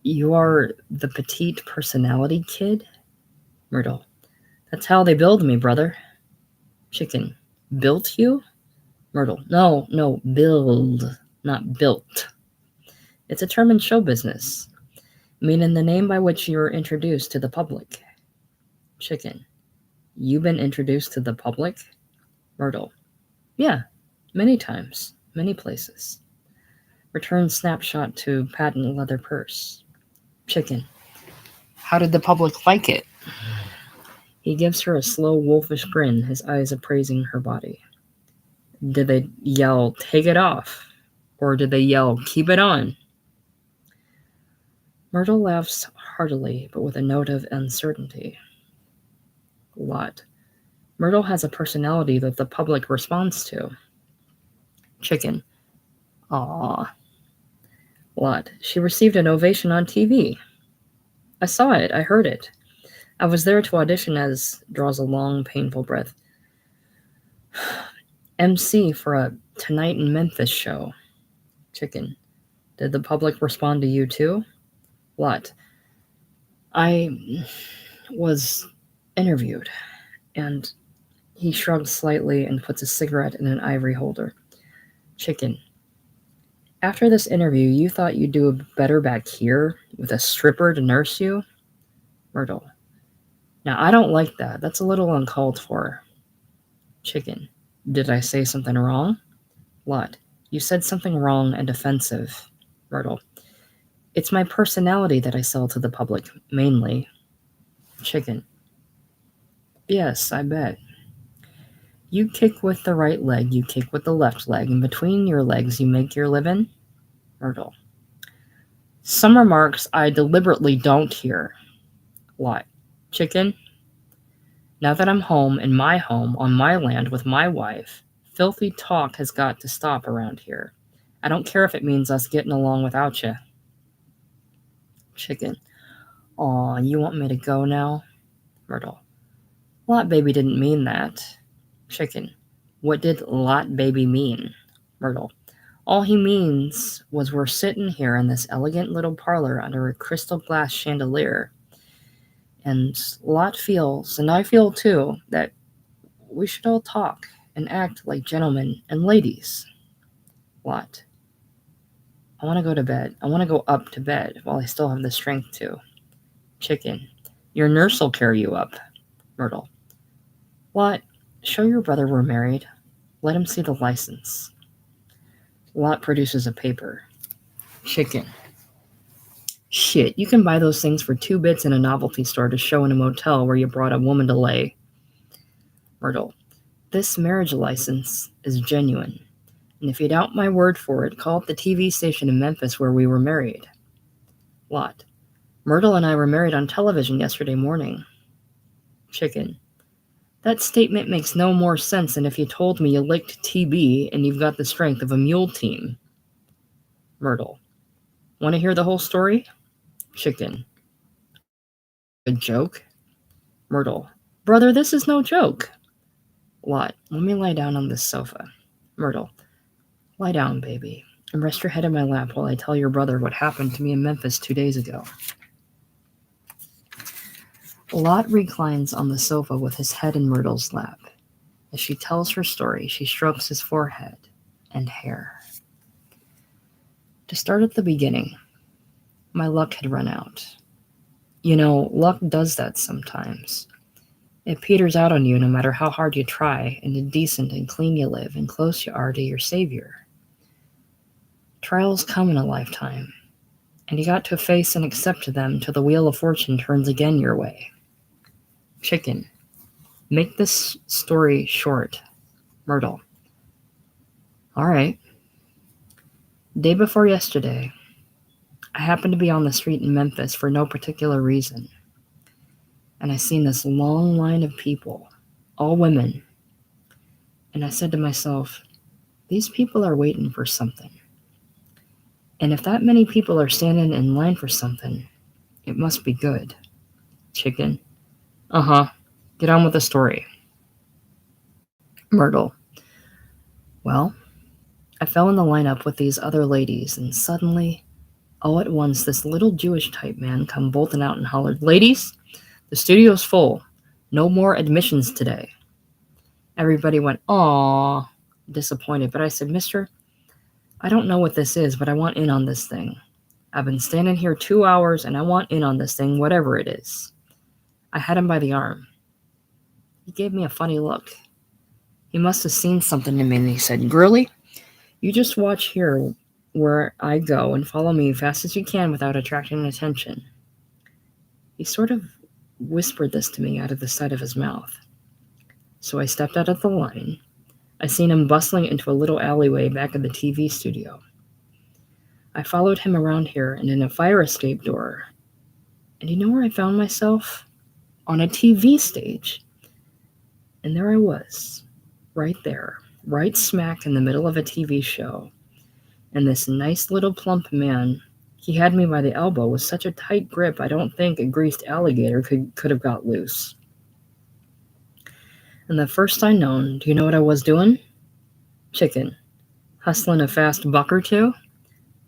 S1: You are the petite personality kid? Myrtle. That's how they build me, brother. Chicken. Built you? Myrtle. No, build, not built. It's a term in show business, meaning the name by which you are introduced to the public. Chicken. You've been introduced to the public? Myrtle. Yeah, many times, many places. Return snapshot to patent leather purse. Chicken. How did the public like it? He gives her a slow wolfish grin, his eyes appraising her body. Did they yell, "Take it off"? Or did they yell, "Keep it on"? Myrtle laughs heartily, but with a note of uncertainty. Lot. Myrtle has a personality that the public responds to. Chicken. Aww. Lot. She received an ovation on TV. I saw it. I heard it. I was there to audition as, draws a long, painful breath, MC for a Tonight in Memphis show. Chicken. Did the public respond to you too? Lot. I was interviewed, and he shrugs slightly and puts a cigarette in an ivory holder. Chicken. After this interview, you thought you'd do better back here with a stripper to nurse you? Myrtle. Now, I don't like that. That's a little uncalled for. Chicken. Did I say something wrong? Lot. You said something wrong and offensive. Myrtle. It's my personality that I sell to the public, mainly. Chicken. Yes, I bet. You kick with the right leg, you kick with the left leg, and between your legs you make your living? Myrtle. Some remarks I deliberately don't hear. Lot. Chicken. Now that I'm home, in my home, on my land, with my wife, filthy talk has got to stop around here. I don't care if it means us getting along without you. Chicken. Aw, you want me to go now? Myrtle. Lot baby didn't mean that. Chicken. What did Lot baby mean? Myrtle. All he means was we're sitting here in this elegant little parlor under a crystal glass chandelier, and Lot feels, and I feel too, that we should all talk and act like gentlemen and ladies. Lot. I want to go to bed. I want to go up to bed while I still have the strength to. Chicken. Your nurse will carry you up. Myrtle. Lot, show your brother we're married. Let him see the license. Lot produces a paper. Chicken. Shit, you can buy those things for 2 bits in a novelty store to show in a motel where you brought a woman to lay. Myrtle. This marriage license is genuine. And if you doubt my word for it, call up the TV station in Memphis where we were married. Lot. Myrtle and I were married on television yesterday morning. Chicken. That statement makes no more sense than if you told me you licked TB and you've got the strength of a mule team. Myrtle. Want to hear the whole story? Chicken. A joke? Myrtle. Brother, this is no joke. Lot. Let me lie down on this sofa. Myrtle. Lie down, baby, and rest your head in my lap while I tell your brother what happened to me in Memphis 2 days ago. Lot reclines on the sofa with his head in Myrtle's lap. As she tells her story, she strokes his forehead and hair. To start at the beginning, my luck had run out. You know, luck does that sometimes. It peters out on you no matter how hard you try, and decent and clean you live, and close you are to your Savior. Trials come in a lifetime, and you got to face and accept them till the wheel of fortune turns again your way. Chicken. Make this story short. Myrtle. All right. Day before yesterday, I happened to be on the street in Memphis for no particular reason, and I seen this long line of people, all women, and I said to myself, these people are waiting for something. And if that many people are standing in line for something, it must be good. Chicken. Uh-huh. Get on with the story. Myrtle. Well, I fell in the lineup with these other ladies, and suddenly, all at once, this little Jewish type man come bolting out and hollered, "Ladies, the studio's full. No more admissions today." Everybody went, "Aw," disappointed, but I said, "Mister, I don't know what this is, but I want in on this thing. I've been standing here 2 hours, and I want in on this thing, whatever it is." I had him by the arm. He gave me a funny look. He must have seen something in me, and he said, "Girlie, you just watch here where I go and follow me as fast as you can without attracting attention." He sort of whispered this to me out of the side of his mouth. So I stepped out of the line. I seen him bustling into a little alleyway back of the TV studio. I followed him around here and in a fire escape door. And you know where I found myself? On a TV stage. And there I was, right there, right smack in the middle of a TV show. And this nice little plump man, he had me by the elbow with such a tight grip I don't think a greased alligator could have got loose. And the first I known, do you know what I was doing? Chicken. Hustling a fast buck or two?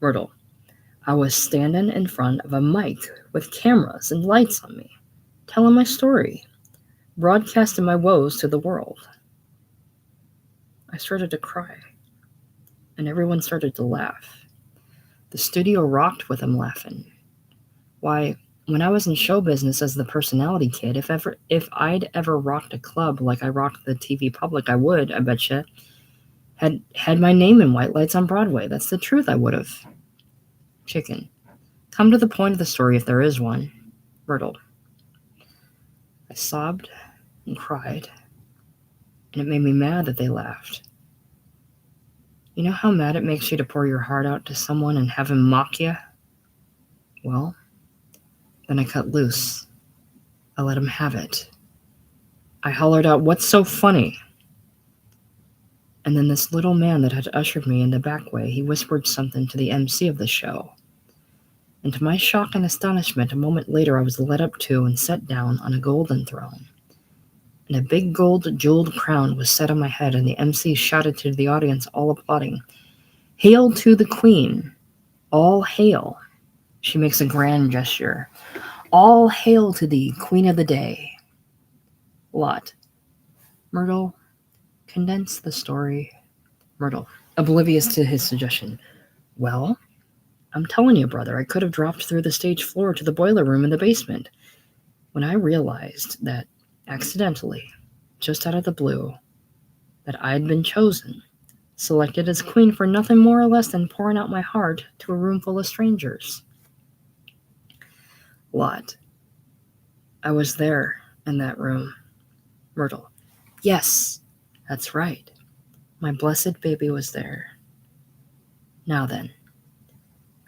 S1: Myrtle. I was standing in front of a mic with cameras and lights on me, telling my story, broadcasting my woes to the world. I started to cry, and everyone started to laugh. The studio rocked with them laughing. Why, when I was in show business as the personality kid, if I'd ever rocked a club like I rocked the TV public, I would, I betcha, had my name in white lights on Broadway. That's the truth, I would have. Chicken. Come to the point of the story if there is one. Myrtle. I sobbed and cried, and it made me mad that they laughed. You know how mad it makes you to pour your heart out to someone and have him mock you? Well, then I cut loose. I let him have it. I hollered out, "What's so funny?" And then this little man that had ushered me in the back way, he whispered something to the MC of the show. And to my shock and astonishment, a moment later I was led up to and set down on a golden throne. And a big gold jeweled crown was set on my head, and the MC shouted to the audience, all applauding, "Hail to the Queen! All hail!" She makes a grand gesture. "All hail to thee, Queen of the Day." Lot. Myrtle. Condense the story. Myrtle, oblivious to his suggestion. Well, I'm telling you, brother, I could have dropped through the stage floor to the boiler room in the basement. When I realized that, accidentally, just out of the blue, that I had been chosen, selected as queen for nothing more or less than pouring out my heart to a room full of strangers. Lot. I was there in that room. Myrtle. Yes. That's right. My blessed baby was there. Now then,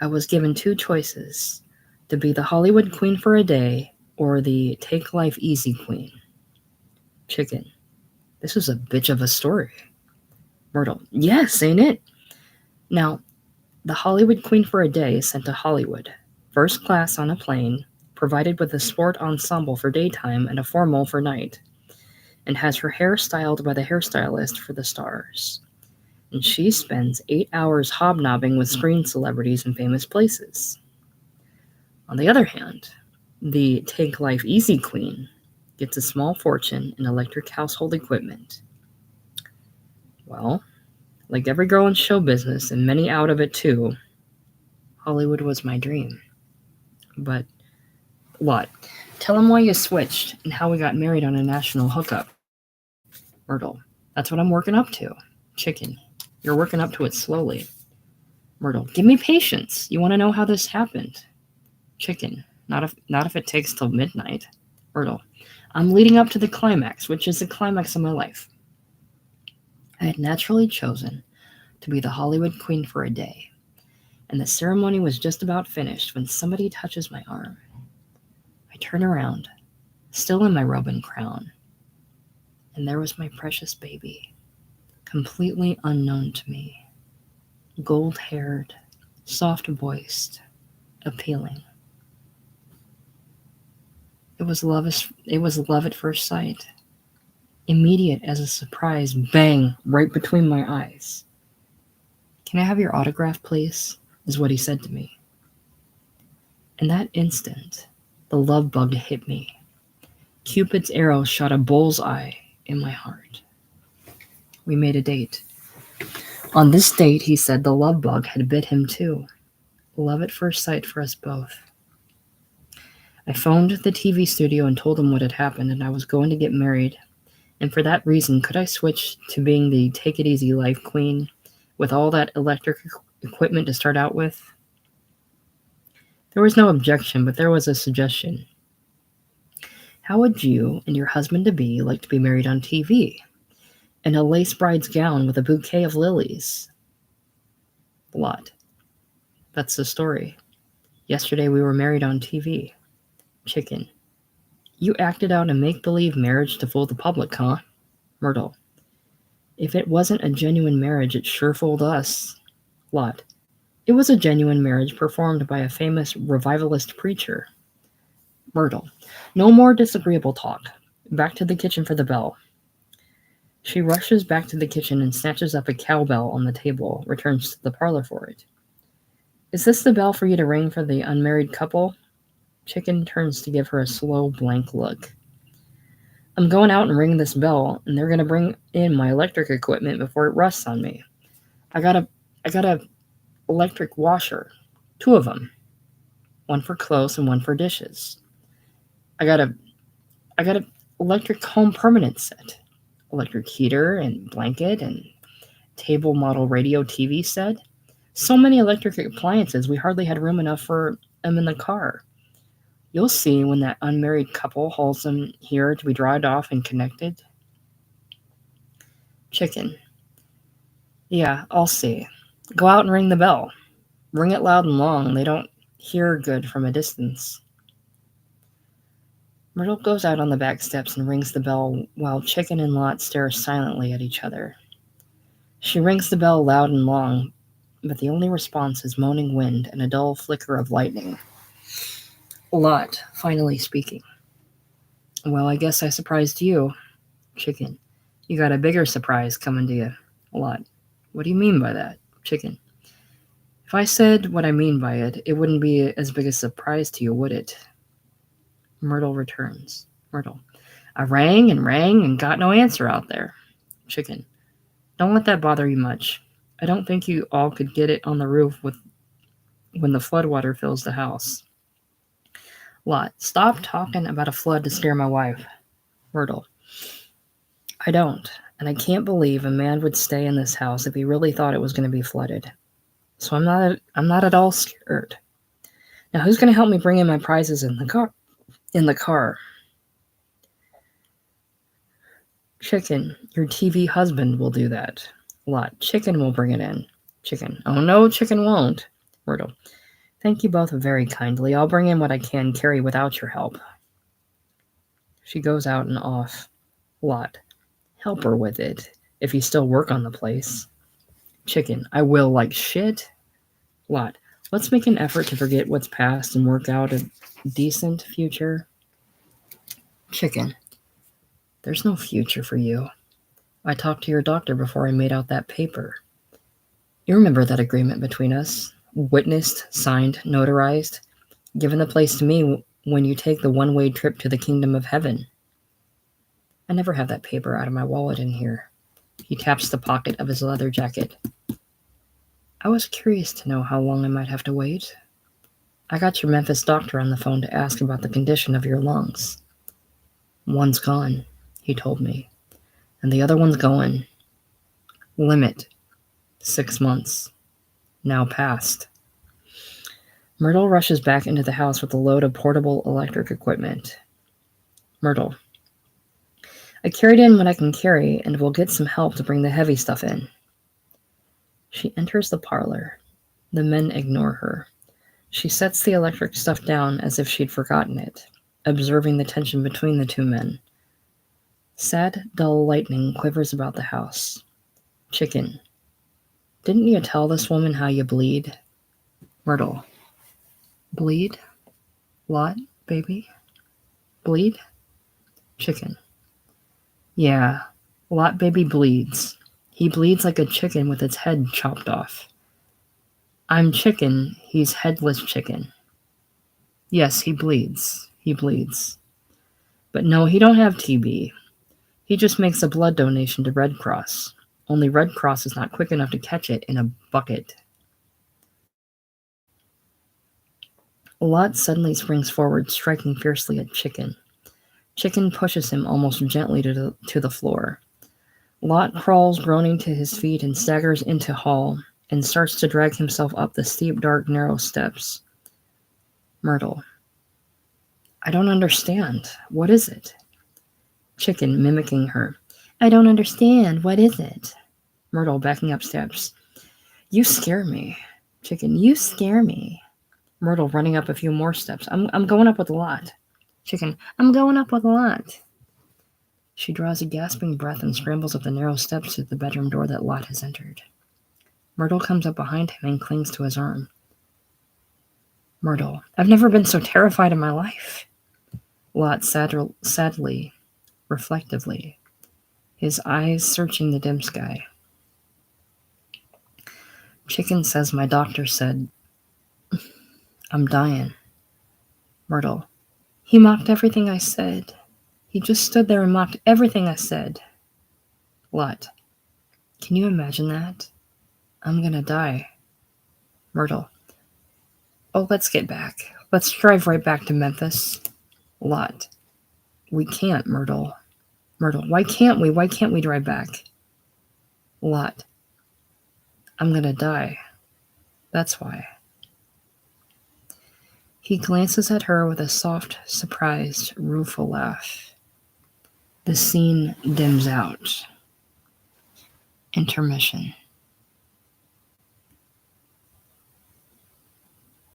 S1: I was given 2 choices, to be the Hollywood queen for a day or the take life easy queen. Chicken. This is a bitch of a story. Myrtle. Yes, ain't it? Now, the Hollywood Queen for a Day is sent to Hollywood, first class on a plane, provided with a sport ensemble for daytime and a formal for night, and has her hair styled by the hairstylist for the stars. And she spends 8 hours hobnobbing with screen celebrities in famous places. On the other hand, the Take Life Easy Queen gets a small fortune in electric household equipment. Well, like every girl in show business, and many out of it too, Hollywood was my dream. But what? Tell him why you switched and how we got married on a national hookup. Myrtle. That's what I'm working up to. Chicken. You're working up to it slowly. Myrtle. Give me patience. You want to know how this happened? Chicken. Not if it takes till midnight. Myrtle. I'm leading up to the climax, which is the climax of my life. I had naturally chosen to be the Hollywood Queen for a day, and the ceremony was just about finished when somebody touches my arm. I turn around, still in my robe and crown, and there was my precious baby, completely unknown to me, gold-haired, soft-voiced, appealing. It was love at first sight, immediate as a surprise bang right between my eyes. Can I have your autograph, please? Is what he said to me. In that instant, the love bug hit me. Cupid's arrow shot a bullseye in my heart. We made a date. On this date, he said the love bug had bit him too. Love at first sight for us both. I phoned the TV studio and told them what had happened, and I was going to get married. And for that reason, could I switch to being the Take It Easy Life Queen with all that electric equipment to start out with? There was no objection, but there was a suggestion. How would you and your husband-to-be like to be married on TV? In a lace bride's gown with a bouquet of lilies? What? That's the story. Yesterday we were married on TV. Chicken. You acted out a make-believe marriage to fool the public, huh? Myrtle. If it wasn't a genuine marriage, it sure fooled us. Lot. It was a genuine marriage performed by a famous revivalist preacher. Myrtle. No more disagreeable talk. Back to the kitchen for the bell. She rushes back to the kitchen and snatches up a cowbell on the table, returns to the parlor for it. Is this the bell for you to ring for the unmarried couple? Chicken turns to give her a slow, blank look. I'm going out and ring this bell, and they're going to bring in my electric equipment before it rusts on me. I got a electric washer, 2 of them, one for clothes and one for dishes. I got a electric home permanent set, electric heater and blanket and table model radio TV set. So many electric appliances, we hardly had room enough for them in the car. You'll see when that unmarried couple hauls them here to be dried off and connected. Chicken. Yeah, I'll see. Go out and ring the bell. Ring it loud and long. They don't hear good from a distance. Myrtle goes out on the back steps and rings the bell while Chicken and Lot stare silently at each other. She rings the bell loud and long, but the only response is moaning wind and a dull flicker of lightning. Lot, finally speaking. Well, I guess I surprised you. Chicken. You got a bigger surprise coming to you. Lot. What do you mean by that? Chicken. If I said what I mean by it, it wouldn't be as big a surprise to you, would it? Myrtle returns. Myrtle. I rang and got no answer out there. Chicken. Don't let that bother you much. I don't think you all could get it on the roof when the floodwater fills the house. Lot. Stop talking about a flood to scare my wife. Myrtle. I don't, and I can't believe a man would stay in this house if he really thought it was going to be flooded. So I'm not at all scared. Now who's going to help me bring in my prizes in the car? Chicken. Your TV husband will do that. Lot. Chicken will bring it in. Chicken. Oh no, Chicken won't. Myrtle. Thank you both very kindly. I'll bring in what I can carry without your help. She goes out and off. Lot. Help her with it, if you still work on the place. Chicken. I will like shit. Lot. Let's make an effort to forget what's past and work out a decent future. Chicken. There's no future for you. I talked to your doctor before I made out that paper. You remember that agreement between us? Witnessed, signed, notarized, given the place to me when you take the one-way trip to the kingdom of heaven. I never have that paper out of my wallet in here. He taps the pocket of his leather jacket. I was curious to know how long I might have to wait. I got your Memphis doctor on the phone to ask about the condition of your lungs. One's gone, he told me, and the other one's going. Limit, 6 months. Now past. Myrtle rushes back into the house with a load of portable electric equipment. Myrtle. I carried in what I can carry, and will get some help to bring the heavy stuff in. She enters the parlor. The men ignore her. She sets the electric stuff down as if she'd forgotten it, observing the tension between the two men. Sad, dull lightning quivers about the house. Chicken. Didn't you tell this woman how you bleed? Myrtle. Bleed? Lot, baby? Bleed? Chicken. Yeah, Lot baby bleeds. He bleeds like a chicken with its head chopped off. I'm chicken, he's headless chicken. Yes, he bleeds. He bleeds. But no, he don't have TB. He just makes a blood donation to Red Cross. Only Red Cross is not quick enough to catch it in a bucket. Lot suddenly springs forward, striking fiercely at Chicken. Chicken pushes him almost gently to the floor. Lot crawls groaning to his feet and staggers into hall and starts to drag himself up the steep, dark, narrow steps. Myrtle. I don't understand. What is it? Chicken mimicking her. I don't understand. What is it? Myrtle backing up steps. You scare me. Chicken. You scare me. Myrtle running up a few more steps. I'm going up with Lot. Chicken. I'm going up with Lot. She draws a gasping breath and scrambles up the narrow steps to the bedroom door that Lot has entered. Myrtle comes up behind him and clings to his arm. Myrtle. I've never been so terrified in my life. Lot sadly, reflectively, his eyes searching the dim sky. Chicken says my doctor said, I'm dying. Myrtle. He mocked everything I said. He just stood there and mocked everything I said. Lot. Can you imagine that? I'm gonna die. Myrtle. Oh, let's get back. Let's drive right back to Memphis. Lot. We can't, Myrtle. Myrtle. Why can't we? Why can't we drive back? Lot. I'm gonna die. That's why. He glances at her with a soft, surprised, rueful laugh. The scene dims out. Intermission.